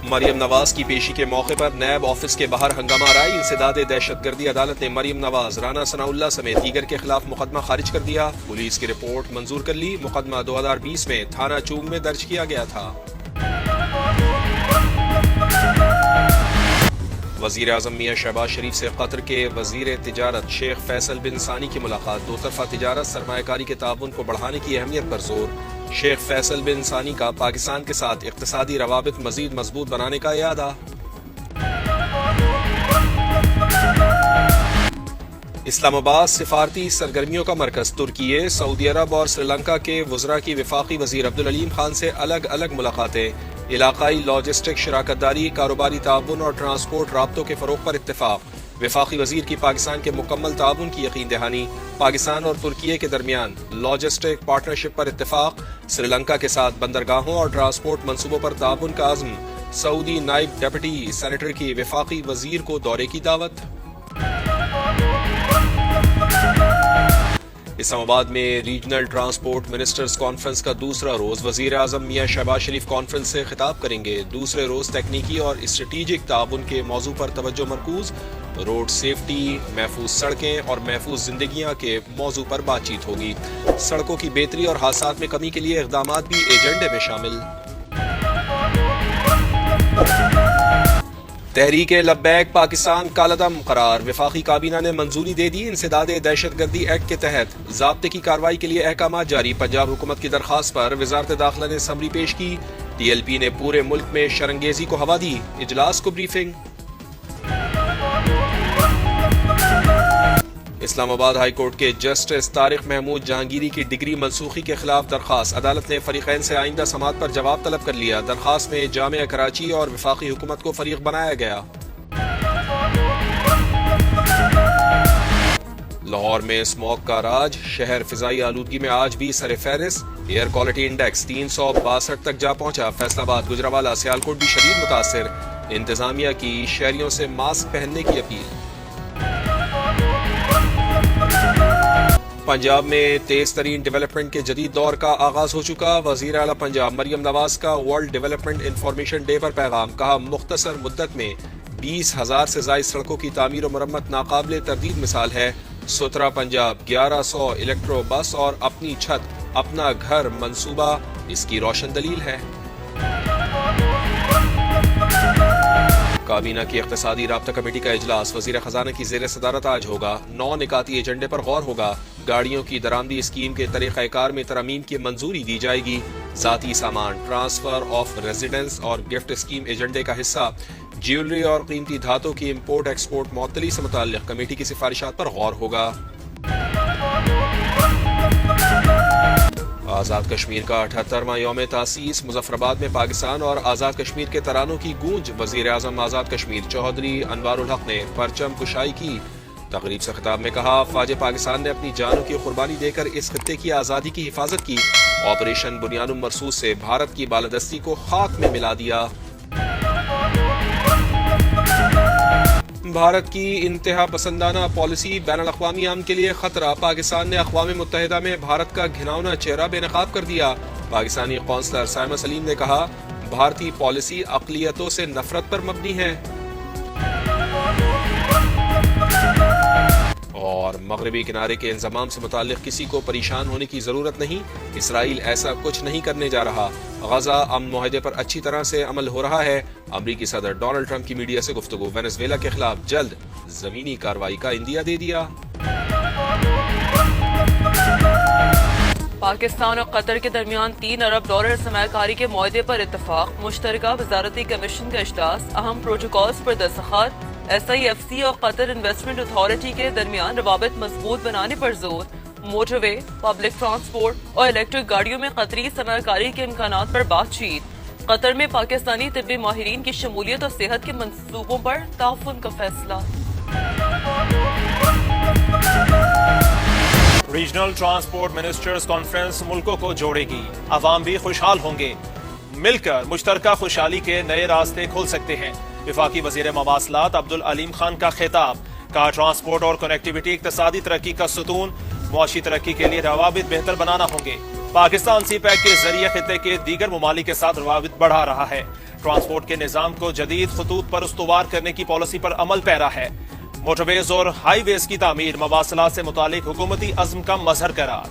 مریم نواز کی پیشی کے موقع پر نیب آفس کے باہر ہنگامہ آرائی۔ انسداد دہشت گردی عدالت نے مریم نواز، رانا ثناء اللہ سمیت دیگر کے خلاف مقدمہ خارج کر دیا۔ پولیس کی رپورٹ منظور کر لی۔ مقدمہ 2020 میں تھانہ چونگ میں درج کیا گیا تھا۔ وزیر اعظم میاں شہباز شریف سے قطر کے وزیر تجارت شیخ فیصل بن ثانی کی ملاقات۔ دو طرفہ تجارت، سرمایہ کاری کے تعاون کو بڑھانے کی اہمیت پر زور۔ شیخ فیصل بن ثانی کا پاکستان کے ساتھ اقتصادی روابط مزید مضبوط بنانے کا اعادہ۔ اسلام آباد سفارتی سرگرمیوں کا مرکز۔ ترکی، سعودی عرب اور سری لنکا کے وزراء کی وفاقی وزیر عبدالعلیم خان سے الگ الگ ملاقاتیں۔ علاقائی لاجسٹک شراکت داری، کاروباری تعاون اور ٹرانسپورٹ رابطوں کے فروغ پر اتفاق۔ وفاقی وزیر کی پاکستان کے مکمل تعاون کی یقین دہانی۔ پاکستان اور ترکی کے درمیان لاجسٹک پارٹنرشپ پر اتفاق۔ سری لنکا کے ساتھ بندرگاہوں اور ٹرانسپورٹ منصوبوں پر تعاون کا عزم۔ سعودی نائب ڈپٹی سینیٹر کی وفاقی وزیر کو دورے کی دعوت۔ اسلام آباد میں ریجنل ٹرانسپورٹ منسٹرز کانفرنس کا دوسرا روز۔ وزیر اعظم میاں شہباز شریف کانفرنس سے خطاب کریں گے۔ دوسرے روز تکنیکی اور اسٹریٹجک تعاون کے موضوع پر توجہ مرکوز۔ روڈ سیفٹی، محفوظ سڑکیں اور محفوظ زندگیاں کے موضوع پر بات چیت ہوگی۔ سڑکوں کی بہتری اور حادثات میں کمی کے لیے اقدامات بھی ایجنڈے میں شامل۔ تحریک لبیک پاکستان کالعدم قرار۔ وفاقی کابینہ نے منظوری دے دی۔ انسداد دہشت گردی ایکٹ کے تحت ضابطے کی کارروائی کے لیے احکامات جاری۔ پنجاب حکومت کی درخواست پر وزارت داخلہ نے سمری پیش کی۔ ٹی ایل پی نے پورے ملک میں شرنگیزی کو ہوا دی۔ اجلاس کو بریفنگ۔ اسلام آباد ہائی کورٹ کے جسٹس طارق محمود جہانگیری کی ڈگری منسوخی کے خلاف درخواست۔ عدالت نے فریقین سے آئندہ سماعت پر جواب طلب کر لیا۔ درخواست میں جامعہ کراچی اور وفاقی حکومت کو فریق بنایا گیا۔ لاہور میں اسموگ کا راج، شہر فضائی آلودگی میں آج بھی سر فہرست۔ ایئر کوالٹی انڈیکس 362 تک جا پہنچا۔ فیصل آباد، گجرانوالہ، سیالکوٹ بھی شدید متاثر۔ انتظامیہ کی شہریوں سے ماسک پہننے کی اپیل۔ پنجاب میں تیز ترین ڈیولپمنٹ کے جدید دور کا آغاز ہو چکا۔ وزیر اعلیٰ پنجاب مریم نواز کا ورلڈ ڈیولپمنٹ انفارمیشن ڈے پر پیغام۔ کہا مختصر مدت میں 20,000 سے زائد سڑکوں کی تعمیر و مرمت ناقابل تردید مثال ہے۔ سترہ پنجاب، 1100 الیکٹرو بس اور اپنی چھت اپنا گھر منصوبہ اس کی روشن دلیل ہے۔ کابینہ کی اقتصادی رابطہ کمیٹی کا اجلاس۔ وزیر خزانہ کی زیر صدارت آج ہوگا۔ 9 نکاتی ایجنڈے پر غور ہوگا۔ گاڑیوں کی درآمدی اسکیم کے طریقہ کار میں ترامیم کی منظوری دی جائے گی۔ ذاتی سامان، ٹرانسفر آف ریزیڈنس اور گفٹ اسکیم ایجنڈے کا حصہ۔ جیولری اور قیمتی دھاتوں کی امپورٹ ایکسپورٹ معطلی سے متعلق کمیٹی کی سفارشات پر غور ہوگا۔ آزاد کشمیر کا 78واں یوم تاسیس۔ مظفرآباد میں پاکستان اور آزاد کشمیر کے ترانوں کی گونج۔ وزیر اعظم آزاد کشمیر چودھری انوار الحق نے پرچم کشائی کی۔ تقریب سے خطاب میں کہا فوج پاکستان نے اپنی جانوں کی قربانی دے کر اس خطے کی آزادی کی حفاظت کی۔ آپریشن بنیاد مرصوص سے بھارت کی بالادستی کو خاک میں ملا دیا۔ بھارت کی انتہا پسندانہ پالیسی بین الاقوامی امن کے لیے خطرہ۔ پاکستان نے اقوام متحدہ میں بھارت کا گھناؤنا چہرہ بے نقاب کر دیا۔ پاکستانی قونصلر سائمہ سلیم نے کہا بھارتی پالیسی اقلیتوں سے نفرت پر مبنی ہے۔ اور مغربی کنارے کے انضمام سے متعلق کسی کو پریشان ہونے کی ضرورت نہیں۔ اسرائیل ایسا کچھ نہیں کرنے جا رہا۔ غزہ امن معاہدے پر اچھی طرح سے عمل ہو رہا ہے۔ امریکی صدر ڈونلڈ ٹرمپ کی میڈیا سے گفتگو۔ وینزویلا کے خلاف جلد زمینی کارروائی کا عندیہ دے دیا۔ پاکستان اور قطر کے درمیان $3 ارب سرمایہ کاری کے معاہدے پر اتفاق۔ مشترکہ وزارتی کمیشن کا اجلاس۔ اہم پروٹوکولز پر دستخط۔ SIFC اور قطر انویسٹمنٹ اتھارٹی کے درمیان روابط مضبوط بنانے پر زور۔ موٹر وے، پبلک ٹرانسپورٹ اور الیکٹرک گاڑیوں میں قطری سرمایہ کاری کے امکانات پر بات چیت۔ قطر میں پاکستانی طبی ماہرین کی شمولیت اور صحت کے منصوبوں پر تعاون کا فیصلہ۔ ریجنل ٹرانسپورٹ منسٹرز کانفرنس ملکوں کو جوڑے گی۔ عوام بھی خوشحال ہوں گے۔ مل کر مشترکہ خوشحالی کے نئے راستے کھول سکتے ہیں۔ وفاقی وزیر مواصلات عبدالعلیم خان کا خطاب۔ کہا ٹرانسپورٹ اور کنیکٹیویٹی اقتصادی ترقی کا ستون۔ معاشی ترقی کے لیے روابط بہتر بنانا ہوں گے۔ پاکستان سی پیک کے ذریعے خطے کے دیگر ممالک کے ساتھ روابط بڑھا رہا ہے. ٹرانسپورٹ کے نظام کو جدید خطوط پر استوار کرنے کی پالیسی پر عمل پیرا ہے. موٹر ویز اور ہائی ویز کی تعمیر مواصلات سے متعلق حکومتی عزم کا مظہر قرار.